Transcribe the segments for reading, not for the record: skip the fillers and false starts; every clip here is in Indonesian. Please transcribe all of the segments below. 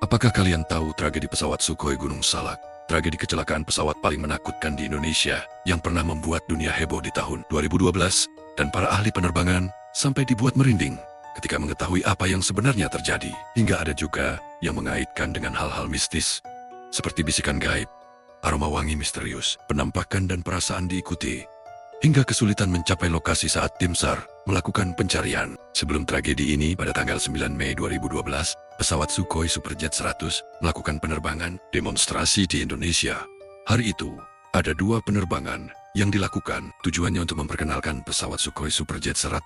Apakah kalian tahu tragedi pesawat Sukhoi Gunung Salak? Tragedi kecelakaan pesawat paling menakutkan di Indonesia yang pernah membuat dunia heboh di tahun 2012 dan para ahli penerbangan sampai dibuat merinding ketika mengetahui apa yang sebenarnya terjadi. Hingga ada juga yang mengaitkan dengan hal-hal mistis seperti bisikan gaib, aroma wangi misterius, penampakan dan perasaan diikuti, hingga kesulitan mencapai lokasi saat tim SAR melakukan pencarian. Sebelum tragedi ini pada tanggal 9 Mei 2012, pesawat Sukhoi Superjet 100 melakukan penerbangan demonstrasi di Indonesia. Hari itu, ada 2 penerbangan yang dilakukan tujuannya untuk memperkenalkan pesawat Sukhoi Superjet 100.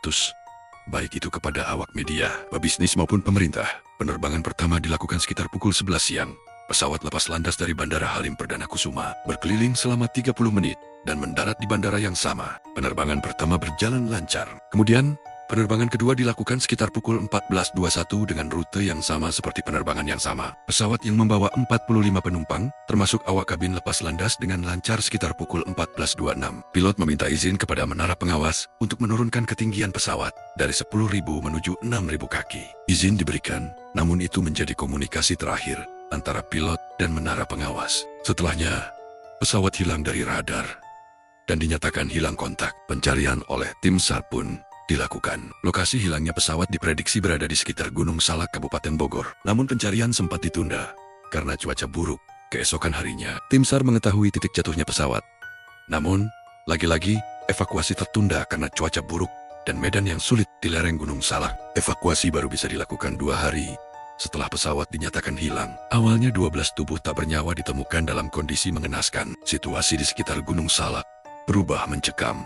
Baik itu kepada awak media, pebisnis maupun pemerintah. Penerbangan pertama dilakukan sekitar pukul 11 siang. Pesawat lepas landas dari Bandara Halim Perdana Kusuma, berkeliling selama 30 menit, dan mendarat di bandara yang sama. Penerbangan pertama berjalan lancar. Kemudian, penerbangan kedua dilakukan sekitar pukul 14.21 dengan rute yang sama seperti penerbangan yang sama. Pesawat yang membawa 45 penumpang, termasuk awak kabin lepas landas dengan lancar sekitar pukul 14.26. Pilot meminta izin kepada menara pengawas untuk menurunkan ketinggian pesawat dari 10.000 menuju 6.000 kaki. Izin diberikan, namun itu menjadi komunikasi terakhir antara pilot dan menara pengawas. Setelahnya, pesawat hilang dari radar dan dinyatakan hilang kontak. Pencarian oleh tim SAR pun dilakukan. Lokasi hilangnya pesawat diprediksi berada di sekitar Gunung Salak, Kabupaten Bogor. Namun pencarian sempat ditunda karena cuaca buruk. Keesokan harinya, tim SAR mengetahui titik jatuhnya pesawat. Namun, lagi-lagi evakuasi tertunda karena cuaca buruk dan medan yang sulit di lereng Gunung Salak. Evakuasi baru bisa dilakukan 2 hari setelah pesawat dinyatakan hilang. Awalnya 12 tubuh tak bernyawa ditemukan dalam kondisi mengenaskan. Situasi di sekitar Gunung Salak berubah mencekam.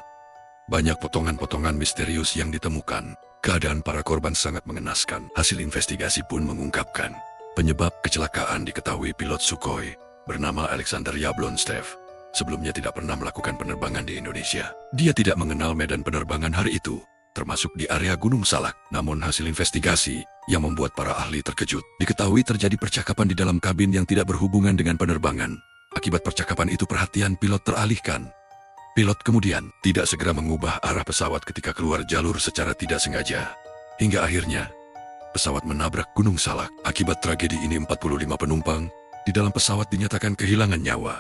Banyak potongan-potongan misterius yang ditemukan. Keadaan para korban sangat mengenaskan. Hasil investigasi pun mengungkapkan penyebab kecelakaan diketahui pilot Sukhoi bernama Alexander Yablonstev. Sebelumnya tidak pernah melakukan penerbangan di Indonesia. Dia tidak mengenal medan penerbangan hari itu, termasuk di area Gunung Salak. Namun hasil investigasi yang membuat para ahli terkejut. Diketahui terjadi percakapan di dalam kabin yang tidak berhubungan dengan penerbangan. Akibat percakapan itu perhatian pilot teralihkan. Pilot kemudian tidak segera mengubah arah pesawat ketika keluar jalur secara tidak sengaja. Hingga akhirnya, pesawat menabrak Gunung Salak. Akibat tragedi ini 45 penumpang di dalam pesawat dinyatakan kehilangan nyawa.